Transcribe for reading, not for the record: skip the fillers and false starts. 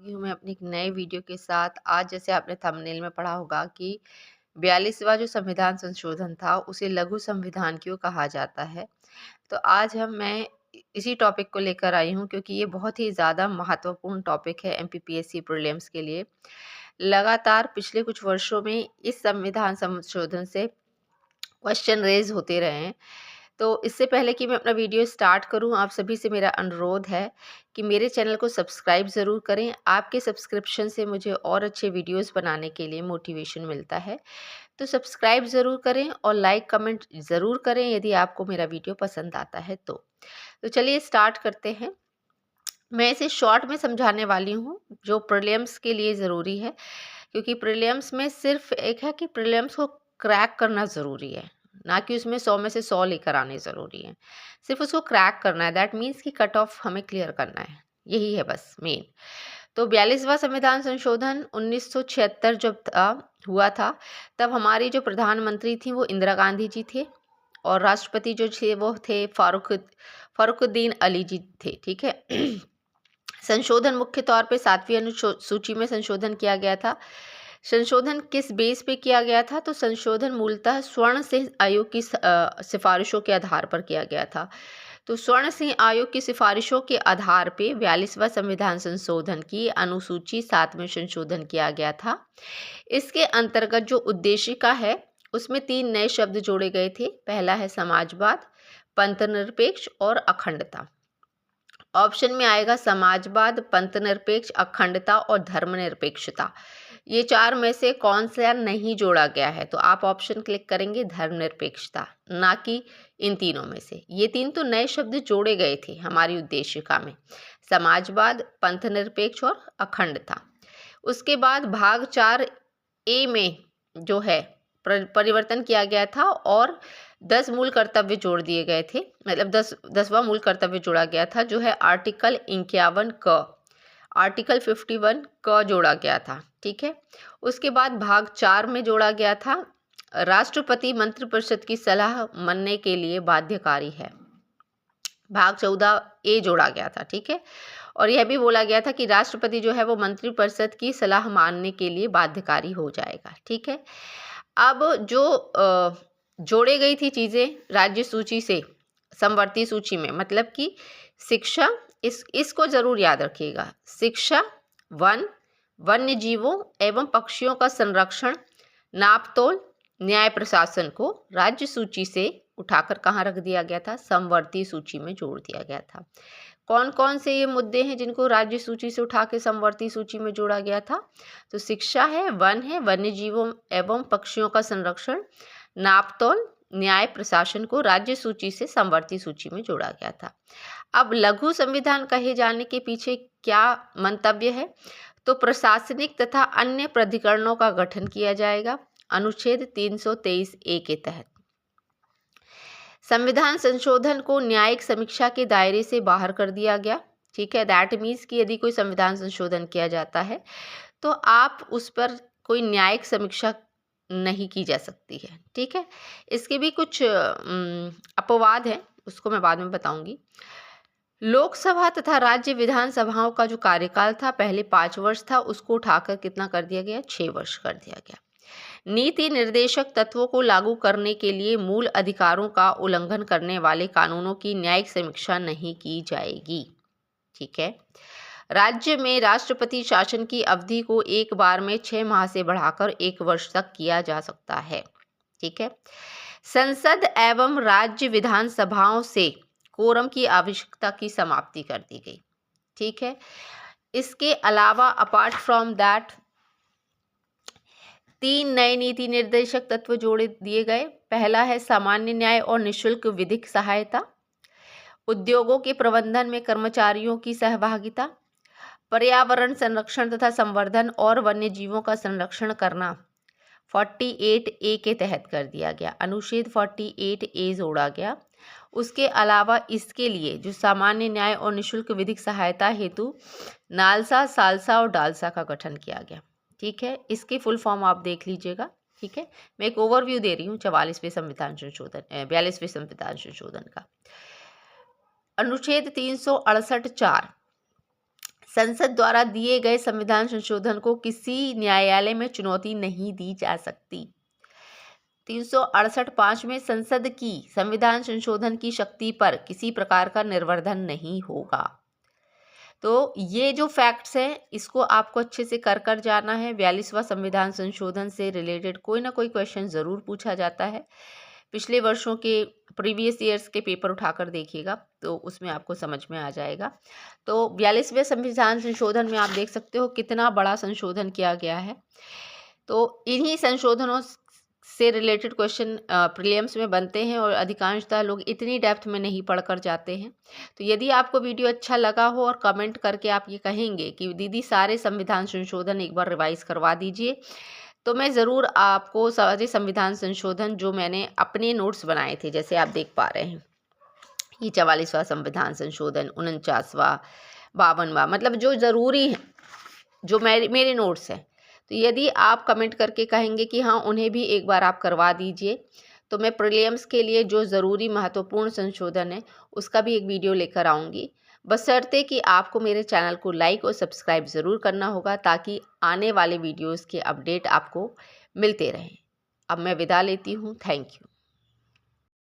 हूँ मैं अपनी एक नए वीडियो के साथ। आज जैसे आपने थंबनेल में पढ़ा होगा कि 42वां जो संविधान संशोधन था उसे लघु संविधान क्यों कहा जाता है। तो आज मैं इसी टॉपिक को लेकर आई हूँ क्योंकि ये बहुत ही ज़्यादा महत्वपूर्ण टॉपिक है एमपीपीएससी प्रीलिम्स के लिए। लगातार पिछले कुछ वर्षों में इस संविधान संशोधन से क्वेश्चन रेज होते रहे हैं। तो इससे पहले कि मैं अपना वीडियो स्टार्ट करूं, आप सभी से मेरा अनुरोध है कि मेरे चैनल को सब्सक्राइब ज़रूर करें। आपके सब्सक्रिप्शन से मुझे और अच्छे वीडियोस बनाने के लिए मोटिवेशन मिलता है। तो सब्सक्राइब ज़रूर करें और लाइक कमेंट ज़रूर करें यदि आपको मेरा वीडियो पसंद आता है तो चलिए स्टार्ट करते हैं। मैं इसे शॉर्ट में समझाने वाली हूँ जो प्रीलिम्स के लिए ज़रूरी है, क्योंकि प्रीलिम्स में सिर्फ एक है कि प्रीलिम्स को क्रैक करना ज़रूरी है, ना कि उसमें 100 में से 100 लेकर आने ज़रूरी है। सिर्फ उसको क्रैक करना है, दैट मीन्स कि कट ऑफ हमें क्लियर करना है, यही है बस मेन। तो 42वां संविधान संशोधन 1976 जब हुआ था, तब हमारी जो प्रधानमंत्री थी वो इंदिरा गांधी जी थे और राष्ट्रपति जो थे वो थे फारूकुद्दीन अली जी थे। ठीक है। संशोधन मुख्य तौर पे 7वीं अनुसूची में संशोधन किया गया था। संशोधन किस बेस पे किया गया था? तो संशोधन मूलतः स्वर्ण सिंह आयोग की सिफारिशों के आधार पर किया गया था। तो स्वर्ण सिंह आयोग की सिफारिशों के आधार पे 42वां संविधान संशोधन की अनुसूची 7 में संशोधन किया गया था। इसके अंतर्गत जो उद्देशिका है उसमें 3 नए शब्द जोड़े गए थे। पहला है समाजवाद, पंथनिरपेक्ष और अखंडता। ऑप्शन में आएगा समाजवाद, पंथनिरपेक्ष, अखंडता और धर्मनिरपेक्षता। ये 4 में से कौन सा नहीं जोड़ा गया है? तो आप ऑप्शन क्लिक करेंगे धर्मनिरपेक्षता, ना कि इन तीनों में से। ये 3 तो नए शब्द जोड़े गए थे हमारी उद्देशिका में, समाजवाद, पंथनिरपेक्ष और अखंडता। उसके बाद भाग 4 ए में जो है परिवर्तन किया गया था और 10 मूल कर्तव्य जोड़ दिए गए थे, मतलब 10वां मूल कर्तव्य जोड़ा गया था जो है आर्टिकल 51 क, आर्टिकल 51 क जोड़ा गया था। ठीक है। उसके बाद भाग 4 में जोड़ा गया था राष्ट्रपति मंत्रिपरिषद की सलाह मानने के लिए बाध्यकारी है। भाग 14 ए जोड़ा गया था। ठीक है। और यह भी बोला गया था कि राष्ट्रपति जो है वो मंत्रिपरिषद की सलाह मानने के लिए बाध्यकारी हो जाएगा। ठीक है। अब जो जोड़े गई थी चीज़ें राज्य सूची से समवर्ती सूची में, मतलब कि शिक्षा, इसको ज़रूर याद रखिएगा। शिक्षा, वन, वन्य जीवों एवं पक्षियों का संरक्षण, नापतोल, न्याय प्रशासन को राज्य सूची से उठाकर कहाँ रख दिया गया था? समवर्ती सूची में जोड़ दिया गया था। कौन कौन से ये मुद्दे हैं जिनको राज्य सूची से उठा के समवर्ती सूची में जोड़ा गया था? तो शिक्षा है, वन है, वन्य जीवों एवं पक्षियों का संरक्षण, नापतोल, न्याय प्रशासन को राज्य सूची से समवर्ती सूची में जोड़ा गया था। अब लघु संविधान कहे जाने के पीछे क्या मंतव्य है? तो प्रशासनिक तथा अन्य प्राधिकरणों का गठन किया जाएगा अनुच्छेद 323 ए के तहत। संविधान संशोधन को न्यायिक समीक्षा के दायरे से बाहर कर दिया गया। ठीक है। दैट मीन्स कि यदि कोई संविधान संशोधन किया जाता है तो आप उस पर कोई न्यायिक समीक्षा नहीं की जा सकती है। ठीक है। इसके भी कुछ अपवाद हैं, उसको मैं बाद में बताऊंगी। लोकसभा तथा राज्य विधानसभाओं का जो कार्यकाल था पहले 5 वर्ष था, उसको उठाकर कितना कर दिया गया? 6 वर्ष कर दिया गया। नीति निर्देशक तत्वों को लागू करने के लिए मूल अधिकारों का उल्लंघन करने वाले कानूनों की न्यायिक समीक्षा नहीं की जाएगी। ठीक है। राज्य में राष्ट्रपति शासन की अवधि को एक बार में 6 माह से बढ़ाकर 1 वर्ष तक किया जा सकता है। ठीक है। संसद एवं राज्य विधानसभाओं से कोरम की आवश्यकता की समाप्ति कर दी गई। ठीक है। इसके अलावा अपार्ट फ्रॉम दैट 3 नए नीति निर्देशक तत्व जोड़े दिए गए। पहला है सामान्य न्याय और निःशुल्क विधिक सहायता, उद्योगों के प्रबंधन में कर्मचारियों की सहभागिता, पर्यावरण संरक्षण तथा संवर्धन और वन्य जीवों का संरक्षण करना 48 ए के तहत कर दिया गया। अनुच्छेद 48 ए जोड़ा गया। उसके अलावा इसके लिए जो सामान्य न्याय और निःशुल्क विधिक सहायता हेतु नालसा, सालसा और डालसा का गठन किया गया। ठीक है। इसकी फुल फॉर्म आप देख लीजिएगा। ठीक है। मैं एक ओवरव्यू दे रही हूँ 42वें संविधान संशोधन 42वें संविधान संशोधन का। अनुच्छेद 368(4) संसद द्वारा दिए गए संविधान संशोधन को किसी न्यायालय में चुनौती नहीं दी जा सकती। 368(5) में संसद की संविधान संशोधन की शक्ति पर किसी प्रकार का निर्वर्धन नहीं होगा। तो ये जो फैक्ट्स हैं इसको आपको अच्छे से कर जाना है। 42वां संविधान संशोधन से रिलेटेड कोई ना कोई क्वेश्चन ज़रूर पूछा जाता है। पिछले वर्षों के प्रीवियस ईयर्स के पेपर उठाकर देखिएगा तो उसमें आपको समझ में आ जाएगा। तो 42वें संविधान संशोधन में आप देख सकते हो कितना बड़ा संशोधन किया गया है। तो इन्हीं संशोधनों से रिलेटेड क्वेश्चन प्रीलिम्स में बनते हैं और अधिकांशतः लोग इतनी डेप्थ में नहीं पढ़कर जाते हैं। तो यदि आपको वीडियो अच्छा लगा हो और कमेंट करके आप ये कहेंगे कि दीदी सारे संविधान संशोधन एक बार रिवाइज करवा दीजिए, तो मैं ज़रूर आपको सारे संविधान संशोधन जो मैंने अपने नोट्स बनाए थे, जैसे आप देख पा रहे हैं ये 44वां संविधान संशोधन, 49वां, 52वां, मतलब जो ज़रूरी है, जो मेरे नोट्स हैं, तो यदि आप कमेंट करके कहेंगे कि हाँ उन्हें भी एक बार आप करवा दीजिए, तो मैं प्रीलिम्स के लिए जो ज़रूरी महत्वपूर्ण संशोधन है उसका भी एक वीडियो लेकर आऊँगी। बशर्ते कि आपको मेरे चैनल को लाइक और सब्सक्राइब ज़रूर करना होगा ताकि आने वाले वीडियोज़ के अपडेट आपको मिलते रहें। अब मैं विदा लेती हूँ। Thank you.